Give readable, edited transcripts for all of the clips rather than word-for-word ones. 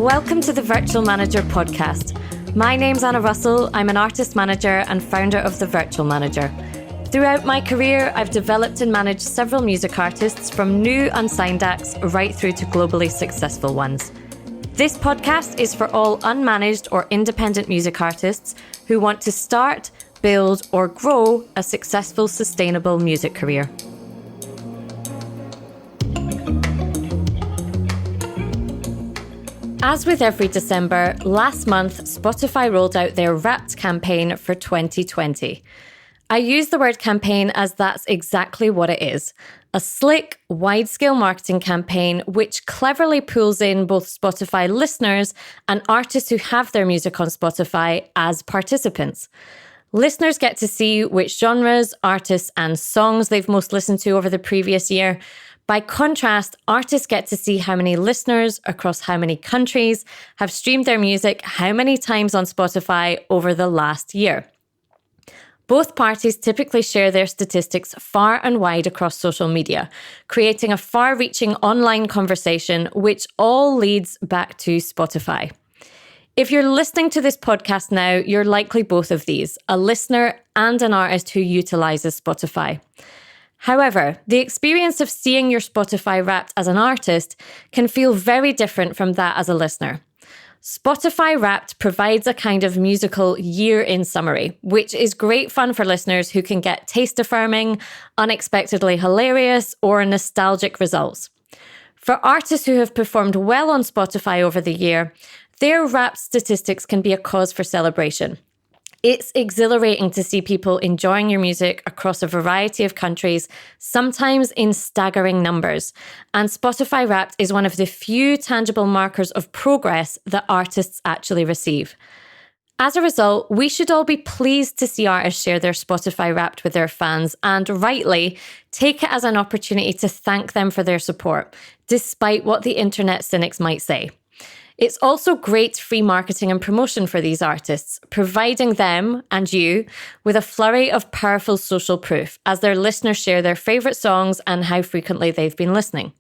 Welcome to the Virtual Manager podcast. My name's Anna Russell. I'm an artist manager and founder of The Virtual Manager. Throughout my career, I've developed and managed several music artists from new unsigned acts right through to globally successful ones. This podcast is for all unmanaged or independent music artists who want to start, build, or grow a successful, sustainable music career. As with every December, last month, Spotify rolled out their Wrapped campaign for 2020. I use the word campaign as that's exactly what it is. A slick, wide-scale marketing campaign which cleverly pulls in both Spotify listeners and artists who have their music on Spotify as participants. Listeners get to see which genres, artists, and songs they've most listened to over the previous year. By contrast, artists get to see how many listeners across how many countries have streamed their music how many times on Spotify over the last year. Both parties typically share their statistics far and wide across social media, creating a far-reaching online conversation which all leads back to Spotify. If you're listening to this podcast now, you're likely both of these, a listener and an artist who utilizes Spotify. However, the experience of seeing your Spotify Wrapped as an artist can feel very different from that as a listener. Spotify Wrapped provides a kind of musical year-in summary, which is great fun for listeners who can get taste-affirming, unexpectedly hilarious, or nostalgic results. For artists who have performed well on Spotify over the year, their Wrapped statistics can be a cause for celebration. It's exhilarating to see people enjoying your music across a variety of countries, sometimes in staggering numbers. And Spotify Wrapped is one of the few tangible markers of progress that artists actually receive. As a result, we should all be pleased to see artists share their Spotify Wrapped with their fans and, rightly, take it as an opportunity to thank them for their support, despite what the internet cynics might say. It's also great free marketing and promotion for these artists, providing them and you with a flurry of powerful social proof as their listeners share their favourite songs and how frequently they've been listening.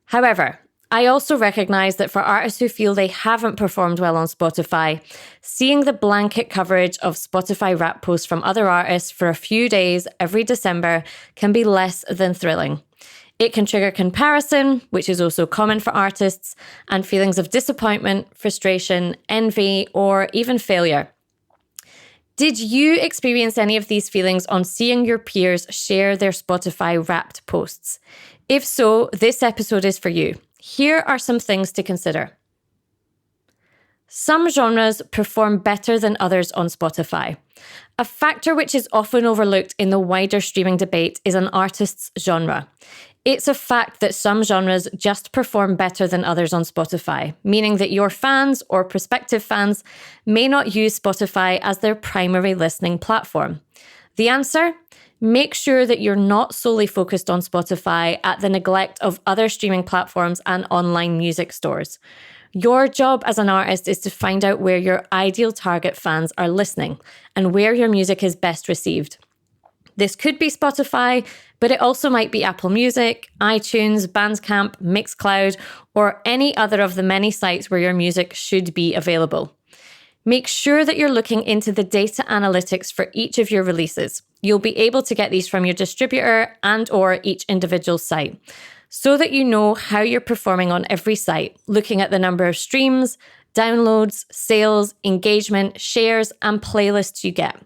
However, I also recognise that for artists who feel they haven't performed well on Spotify, seeing the blanket coverage of Spotify Wrapped posts from other artists for a few days every December can be less than thrilling. It can trigger comparison, which is also common for artists, and feelings of disappointment, frustration, envy, or even failure. Did you experience any of these feelings on seeing your peers share their Spotify Wrapped posts? If so, this episode is for you. Here are some things to consider. Some genres perform better than others on Spotify. A factor which is often overlooked in the wider streaming debate is an artist's genre. It's a fact that some genres just perform better than others on Spotify, meaning that your fans or prospective fans may not use Spotify as their primary listening platform. The answer? Make sure that you're not solely focused on Spotify at the neglect of other streaming platforms and online music stores. Your job as an artist is to find out where your ideal target fans are listening and where your music is best received. This could be Spotify, but it also might be Apple Music, iTunes, Bandcamp, Mixcloud, or any other of the many sites where your music should be available. Make sure that you're looking into the data analytics for each of your releases. You'll be able to get these from your distributor and/or each individual site, so that you know how you're performing on every site, looking at the number of streams, downloads, sales, engagement, shares, and playlists you get.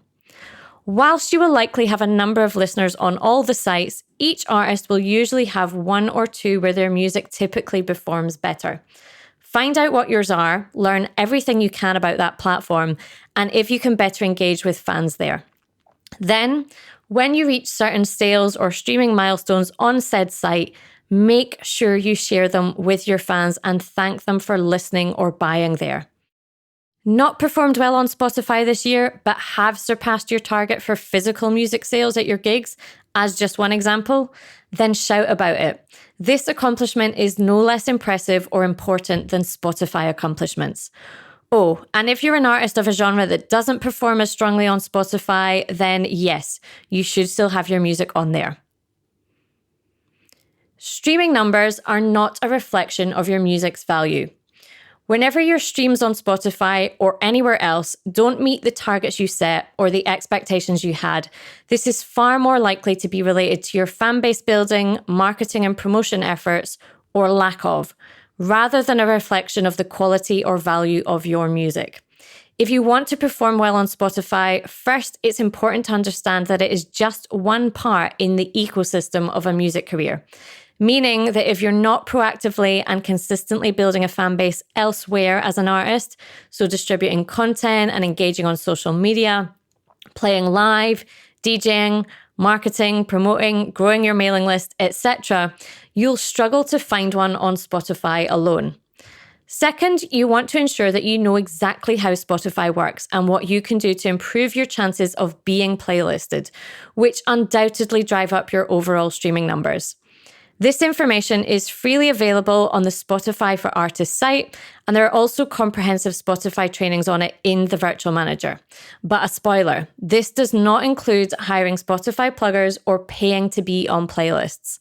Whilst you will likely have a number of listeners on all the sites, each artist will usually have one or two where their music typically performs better. Find out what yours are, learn everything you can about that platform, and if you can better engage with fans there. Then, when you reach certain sales or streaming milestones on said site, make sure you share them with your fans and thank them for listening or buying there. Not performed well on Spotify this year, but have surpassed your target for physical music sales at your gigs, as just one example? Then shout about it. This accomplishment is no less impressive or important than Spotify accomplishments. Oh, and if you're an artist of a genre that doesn't perform as strongly on Spotify, then yes, you should still have your music on there. Streaming numbers are not a reflection of your music's value. Whenever your streams on Spotify or anywhere else don't meet the targets you set or the expectations you had, this is far more likely to be related to your fan base building, marketing and promotion efforts, or lack of, rather than a reflection of the quality or value of your music. If you want to perform well on Spotify, first, it's important to understand that it is just one part in the ecosystem of a music career. Meaning that if you're not proactively and consistently building a fan base elsewhere as an artist, so distributing content and engaging on social media, playing live, DJing, marketing, promoting, growing your mailing list, etc., you'll struggle to find one on Spotify alone. Second, you want to ensure that you know exactly how Spotify works and what you can do to improve your chances of being playlisted, which undoubtedly drive up your overall streaming numbers. This information is freely available on the Spotify for Artists site, and there are also comprehensive Spotify trainings on it in the Virtual Manager. But a spoiler, this does not include hiring Spotify pluggers or paying to be on playlists.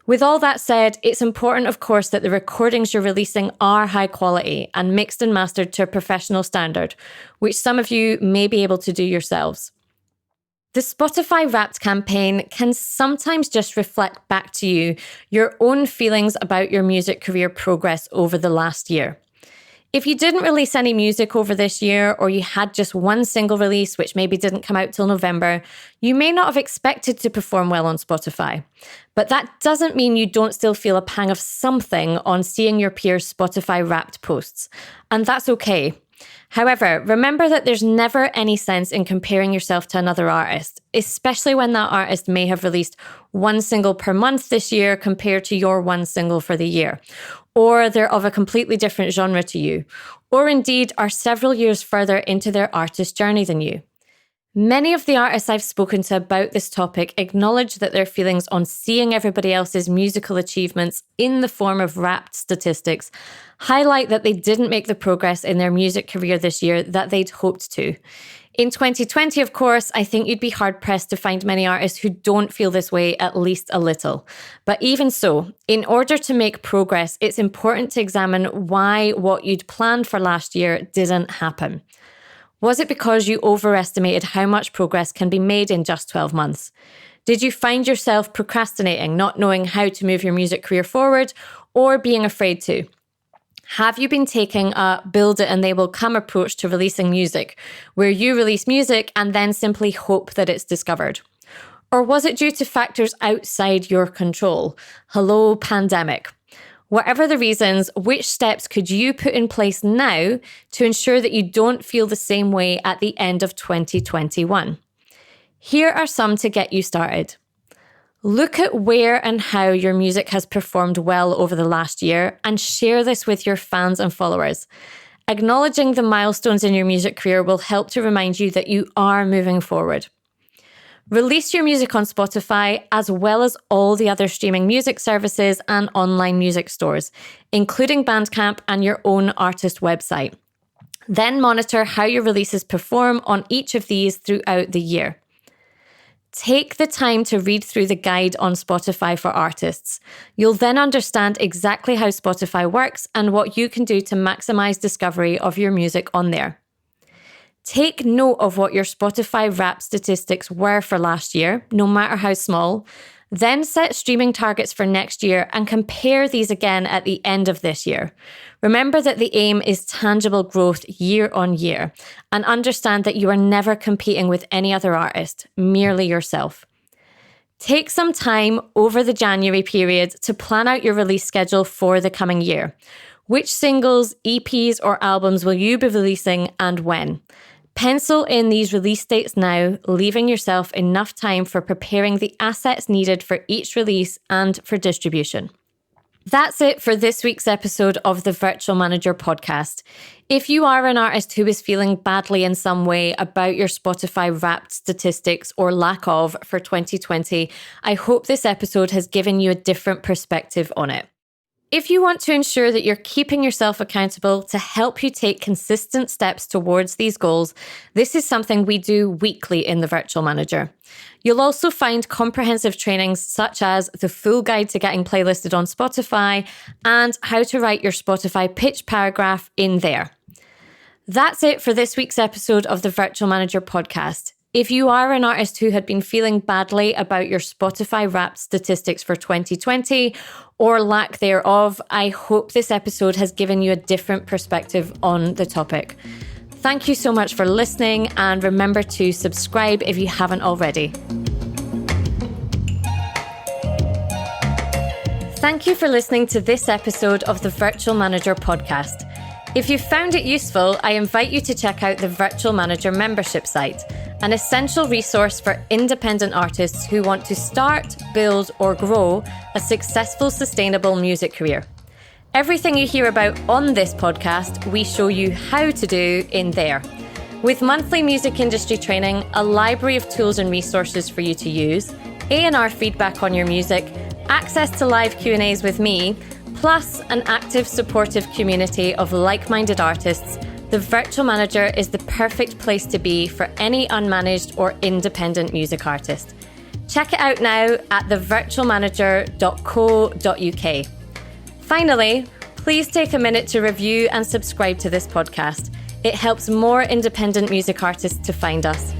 With all that said, it's important, of course, that the recordings you're releasing are high quality and mixed and mastered to a professional standard, which some of you may be able to do yourselves. The Spotify Wrapped campaign can sometimes just reflect back to you your own feelings about your music career progress over the last year. If you didn't release any music over this year, or you had just one single release which maybe didn't come out till November, you may not have expected to perform well on Spotify. But that doesn't mean you don't still feel a pang of something on seeing your peers' Spotify Wrapped posts. And that's okay. However, remember that there's never any sense in comparing yourself to another artist, especially when that artist may have released one single per month this year compared to your one single for the year. Or they're of a completely different genre to you, or indeed are several years further into their artist journey than you. Many of the artists I've spoken to about this topic acknowledge that their feelings on seeing everybody else's musical achievements in the form of Wrapped statistics highlight that they didn't make the progress in their music career this year that they'd hoped to. In 2020, of course, I think you'd be hard-pressed to find many artists who don't feel this way at least a little. But even so, in order to make progress, it's important to examine why what you'd planned for last year didn't happen. Was it because you overestimated how much progress can be made in just 12 months? Did you find yourself procrastinating, not knowing how to move your music career forward, or being afraid to? Have you been taking a build it and they will come approach to releasing music, where you release music and then simply hope that it's discovered? Or was it due to factors outside your control? Hello, pandemic. Whatever the reasons, which steps could you put in place now to ensure that you don't feel the same way at the end of 2021? Here are some to get you started. Look at where and how your music has performed well over the last year and share this with your fans and followers. Acknowledging the milestones in your music career will help to remind you that you are moving forward. Release your music on Spotify as well as all the other streaming music services and online music stores, including Bandcamp and your own artist website. Then monitor how your releases perform on each of these throughout the year. Take the time to read through the guide on Spotify for Artists. You'll then understand exactly how Spotify works and what you can do to maximize discovery of your music on there. Take note of what your Spotify Wrapped statistics were for last year, no matter how small. Then set streaming targets for next year and compare these again at the end of this year. Remember that the aim is tangible growth year on year, and understand that you are never competing with any other artist, merely yourself. Take some time over the January period to plan out your release schedule for the coming year. Which singles, EPs, or albums will you be releasing and when? Pencil in these release dates now, leaving yourself enough time for preparing the assets needed for each release and for distribution. That's it for this week's episode of the Virtual Manager podcast. If you are an artist who is feeling badly in some way about your Spotify Wrapped statistics or lack of for 2020, I hope this episode has given you a different perspective on it. If you want to ensure that you're keeping yourself accountable to help you take consistent steps towards these goals, this is something we do weekly in the Virtual Manager. You'll also find comprehensive trainings such as the full guide to getting playlisted on Spotify and how to write your Spotify pitch paragraph in there. That's it for this week's episode of the Virtual Manager podcast. If you are an artist who had been feeling badly about your Spotify Wrapped statistics for 2020 or lack thereof, I hope this episode has given you a different perspective on the topic. Thank you so much for listening, and remember to subscribe if you haven't already. Thank you for listening to this episode of the Virtual Manager podcast. If you found it useful, I invite you to check out the Virtual Manager membership site, an essential resource for independent artists who want to start, build, or grow a successful, sustainable music career. Everything you hear about on this podcast, we show you how to do in there. With monthly music industry training, a library of tools and resources for you to use, A&R feedback on your music, access to live Q&As with me, plus an active, supportive community of like-minded artists, the Virtual Manager is the perfect place to be for any unmanaged or independent music artist. Check it out now at thevirtualmanager.co.uk. Finally, please take a minute to review and subscribe to this podcast. It helps more independent music artists to find us.